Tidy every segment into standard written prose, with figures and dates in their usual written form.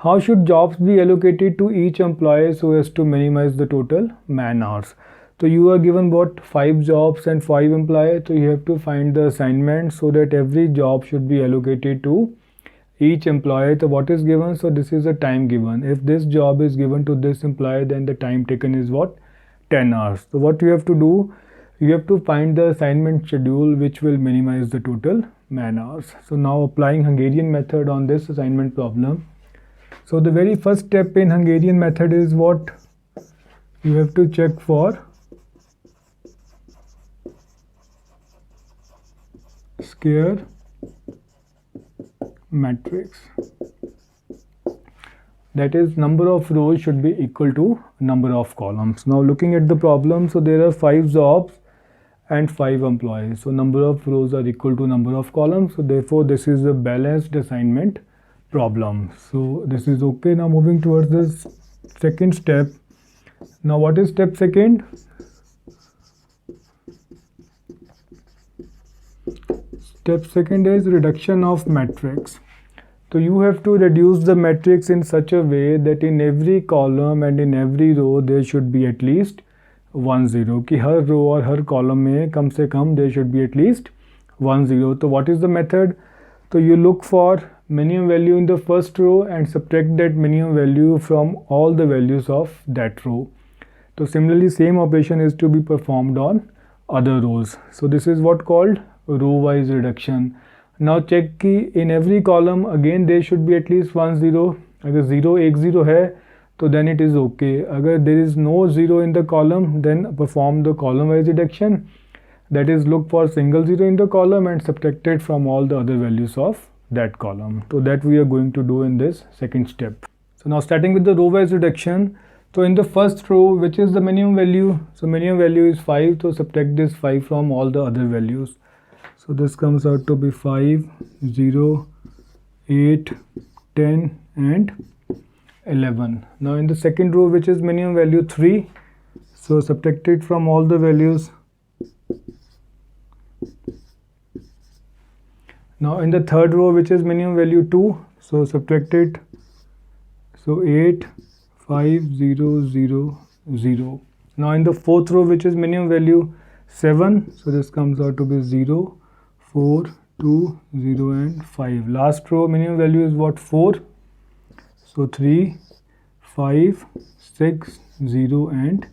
how should jobs be allocated to each employee so as to minimize the total man hours? So you are given what 5 jobs and 5 employees, so you have to find the assignment so that every job should be allocated to each employee. So what is given? So this is the time given. If this job is given to this employee, then the time taken is what? 10 hours. So what you have to do? You have to find the assignment schedule which will minimize the total man hours. So now applying Hungarian method on this assignment problem. So the very first step in Hungarian method is what? You have to check for square matrix, that is number of rows should be equal to number of columns. Now looking at the problem, so there are 5 jobs and 5 employees, so number of rows are equal to number of columns, so therefore this is a balanced assignment problem. So this is okay. Now moving towards the second step. Now what is step second? Step second is reduction of matrix. So you have to reduce the matrix in such a way that in every column and in every row there should be at least 1 0 कि हर रो और हर column में कम से कम there should be at least 1 0. So what is the method? So you look for minimum value in the first row and subtract that minimum value from all the values of that row. So similarly same operation is to be performed on other rows. So this is what called row wise reduction. Now check कि in every column again there should be at least 1 0. अगर 0 एक 0 है तो then it is okay. अगर there is no 0 in the column, then perform the column wise reduction, that is look for single 0 in the column and subtract it from all the other values of that column. So that we are going to do in this second step. So now starting with the row wise reduction. So in the first row, which is the minimum value? So minimum value is 5, so subtract this 5 from all the other values. So this comes out to be 5, 0, 8, 10 and 11. Now in the second row, which is minimum value 3, so subtract it from all the values. Now in the third row, which is minimum value 2, so subtract it. So 8, 5, 0, 0, 0. Now in the fourth row, which is minimum value 7, so this comes out to be 0, 4, 2, 0 and 5. Last row minimum value is what? 4. So 3, 5, 6, 0 and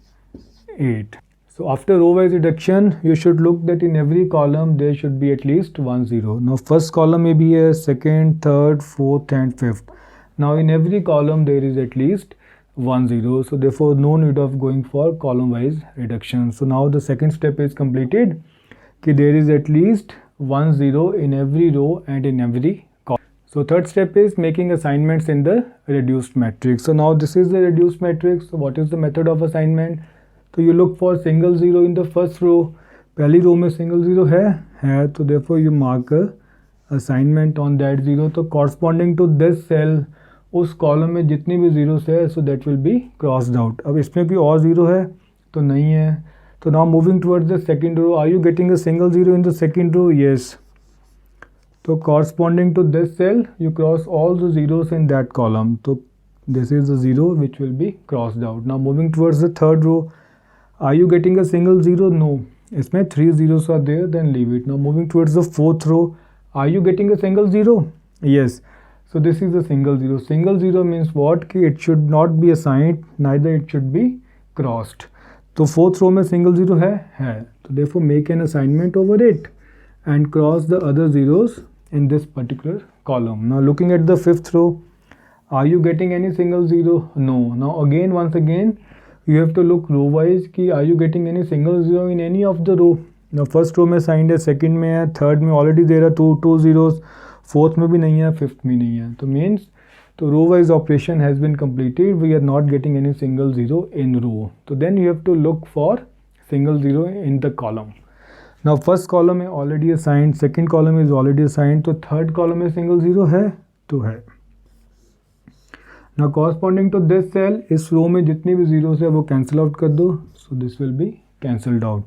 8. So after row wise reduction, you should look that in every column there should be at least 1 0. Now first column may be a second, third, fourth and fifth. Now in every column there is at least 1 0. So therefore no need of going for column wise reduction. So now the second step is completed. Okay, there is at least 1 0 in every row and in every column. So third step is making assignments in the reduced matrix. So now this is the reduced matrix. So what is the method of assignment? So you look for single 0 in the first row. पहली रो में single 0 है तो therefore you mark a assignment on that 0. तो corresponding to this cell उस column में जितनी भी zeros है so that will be crossed out. अब इसमें कोई और 0 है तो नहीं है. So now moving towards the second row, are you getting a single 0 in the second row? Yes. So corresponding to this cell, you cross all the zeros in that column. So this is the 0 which will be crossed out. Now moving towards the third row, are you getting a single 0? No. इसमें 3 zeros are there, then leave it. Now moving towards the fourth row, are you getting a single 0? Yes. So this is a single 0. Single 0 means what? कि it should not be assigned, neither it should be crossed. तो fourth row में single 0 है तो therefore make an assignment over it and cross the other zeros in this particular column. Now looking at the fifth row, are you getting any single 0? No. Now again once again you have to look row wise कि are you getting any single 0 in any of the row. Now first row में signed है, second में है, third में already there are two zeros, fourth में भी नहीं है, fifth में नहीं है. तो means तो row wise operation has been completed. We are not getting any single 0 in row. So then you have to look for single 0 in the column. Now first column is already assigned, second column is already assigned. तो third column में single 0 है तो है. Now corresponding to this cell, इस row में जितनी भी zeros है वो cancel out कर दो. So this will be cancelled out.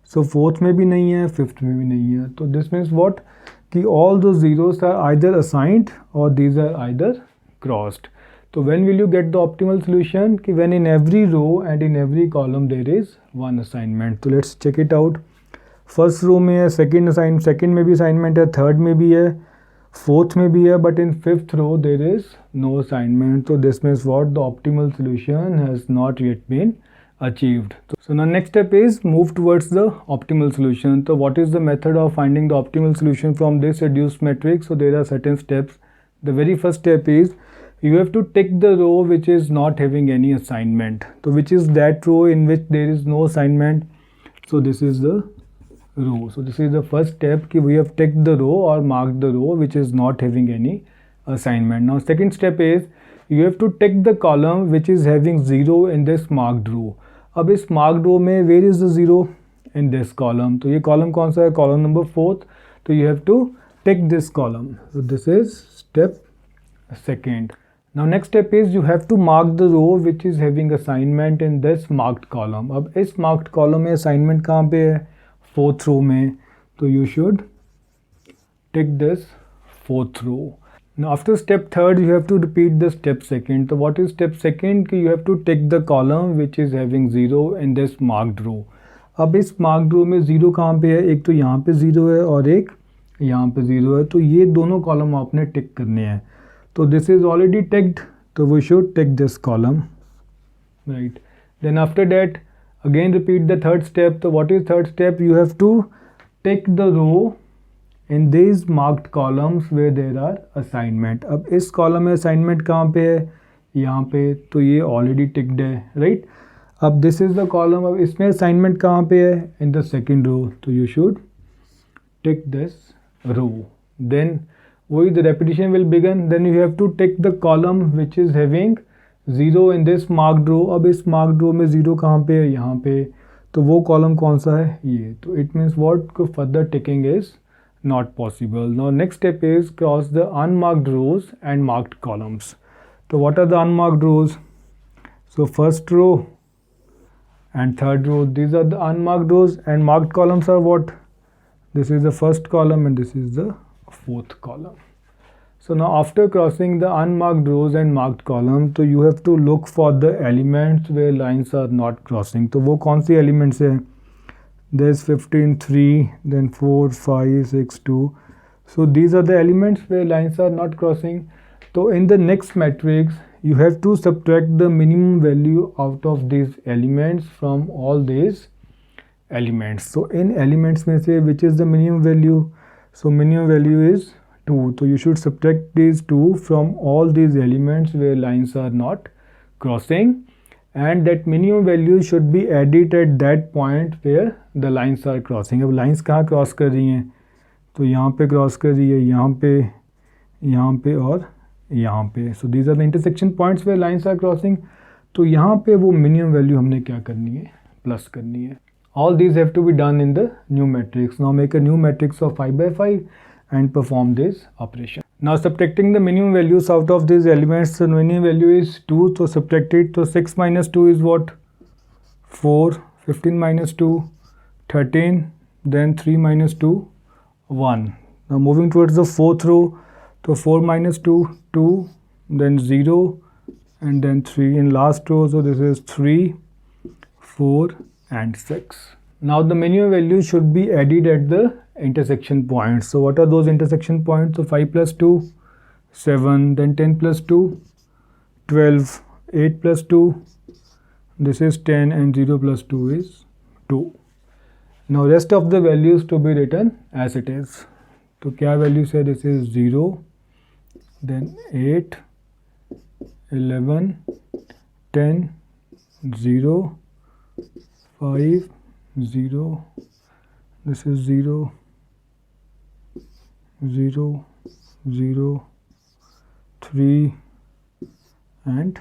So fourth में भी नहीं है, fifth में भी नहीं है. तो this means what? कि all those zeros are either assigned or these are either crossed. So when will you get the optimal solution? When in every row and in every column there is one assignment. So let's check it out. First row में है, second में भी assignment है, third में भी है, fourth में भी है, but in fifth row there is no assignment. So this means what? The optimal solution has not yet been achieved. So now next step is move towards the optimal solution. So what is the method of finding the optimal solution from this reduced matrix? So there are certain steps. The very first step is you have to take the row which is not having any assignment. So which is that row in which there is no assignment? So this is the row. So this is the first step, we have taken the row or marked the row which is not having any assignment. Now second step is you have to take the column which is having 0 in this marked row. अब इस marked row में where is the 0? In this column. तो ये column कौन सा है? Column number 4th. तो you have to take this column. So this is step second. Now next step is you have to mark the row which is having assignment in this marked column. अब इस marked column में assignment कहाँ पे है? 4th row में. तो you should take this 4th row. Now after step third you have to repeat the step second. So what is step second? कि you have to take the column which is having 0 in this marked row. अब इस marked row में 0 कहाँ पे है? एक तो यहाँ पे 0 है और एक यहाँ पे 0 है. तो ये दोनों column आपने tick करने हैं. So this is already ticked, so we should take this column, right? Then after that again repeat the third step. So what is third step? You have to take the row in these marked columns where there are assignment. अब इस column में assignment कहाँ पे है? यहाँ पे. तो ये already ticked है, right? अब this is the column. अब इसमें assignment कहाँ पे है? In the second row. तो you should take this row. Then the repetition will begin. Then you have to take the column which is having 0 in this marked row. अब इस marked row में 0 कहाँ पे है? यहाँ पे. तो वो column कौन सा है? ये. तो it means what? Further ticking is not possible. Now next step is cross the unmarked rows and marked columns. So what are the unmarked rows? So first row and third row, these are the unmarked rows, and marked columns are what? This is the first column and this is the fourth column. So now after crossing the unmarked rows and marked column, so you have to look for the elements where lines are not crossing. तो वो कौन सी elements है? There's 15, 3, then 4, 5, 6, 2. So these are the elements where lines are not crossing. So in the next matrix, you have to subtract the minimum value out of these elements from all these elements. So in elements में से which is the minimum value? So minimum value is 2. So you should subtract these 2 from all these elements where lines are not crossing, and that minimum value should be added at that point where the lines are crossing. अब lines कहाँ cross कर रही हैं? तो यहाँ पे cross कर रही है, यहाँ पे और यहाँ पे. So these are the intersection points where lines are crossing. तो यहाँ पे वो minimum value हमने क्या करनी है? Plus करनी है. All these have to be done in the new matrix. Now make a new matrix of 5 by 5 and perform this operation. Now subtracting the minimum values out of these elements, the minimum value is 2, so subtract it. So 6 minus 2 is what? 4. 15 minus 2, 13. Then 3 minus 2, 1. Now moving towards the fourth row, so 4 minus 2, 2. Then 0 and then 3 in last row. So this is 3, 4 and 6. Now the minimum value should be added at the intersection points. So what are those intersection points? So 5 plus 2, 7, then 10 plus 2, 12, 8 plus 2, this is 10, and 0 plus 2 is 2. Now rest of the values to be written as it is. So क्या values है? This is 0, then 8, 11, 10, 0, 5, 0, this is 0, 0, 0, 3 and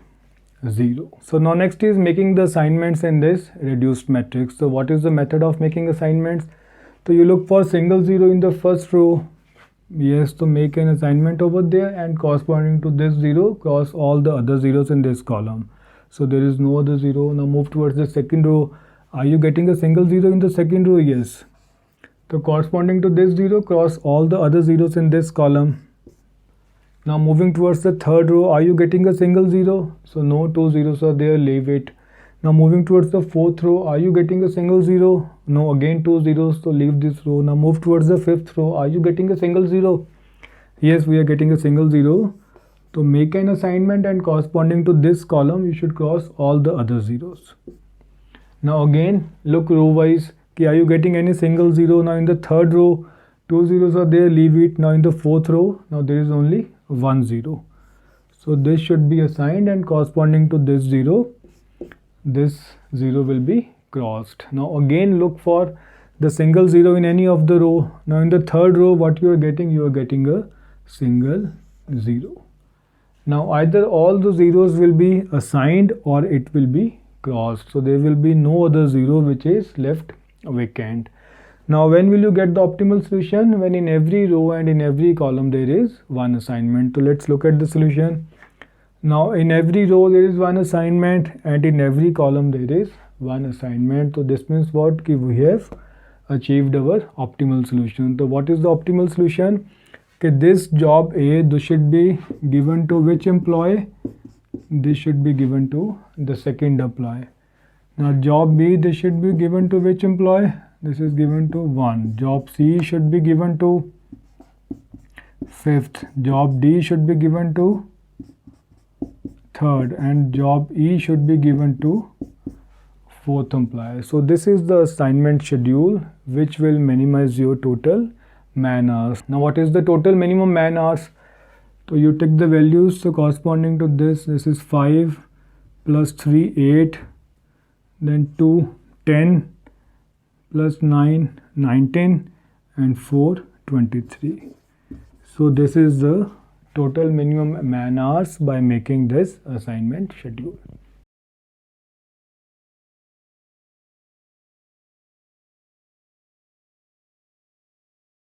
0. So now next is making the assignments in this reduced matrix. So what is the method of making assignments? So you look for single 0 in the first row. Yes, to make an assignment over there, and corresponding to this 0, cross all the other zeros in this column. So there is no other 0. Now move towards the second row. Are you getting a single 0 in the second row? Yes. So corresponding to this 0, cross all the other zeros in this column. Now moving towards the third row, are you getting a single zero? So no, two zeros are there, leave it. Now moving towards the fourth row, are you getting a single zero? No, again two zeros, so leave this row. Now move towards the fifth row, are you getting a single zero? Yes, we are getting a single zero. So make an assignment and corresponding to this column, you should cross all the other zeros. Now again, look row wise, are you getting any single zero? Now in the third row, two zeros are there, leave it. Now in the fourth row, now there is only 1 0. So this should be assigned and corresponding to this 0, this 0 will be crossed. Now again look for the single 0 in any of the row. Now in the third row, what you are getting a single 0. Now either all the zeros will be assigned or it will be crossed. So there will be no other 0 which is left vacant. Now when will you get the optimal solution? When in every row and in every column there is one assignment. So let's look at the solution. Now in every row there is one assignment and in every column there is one assignment. So this means what? Ki we have achieved our optimal solution. So what is the optimal solution? Okay, this job A, this should be given to which employee? This should be given to the second employee. Now job B, this should be given to which employee? This is given to 1. Job C should be given to 5th. Job D should be given to 3rd. And job E should be given to 4th employee. So this is the assignment schedule which will minimize your total man hours. Now what is the total minimum man hours? So you take the values, so corresponding to this is 5 plus 3 8, then 2 10 plus 9 19 and 4 23. So this is the total minimum man hours by making this assignment schedule.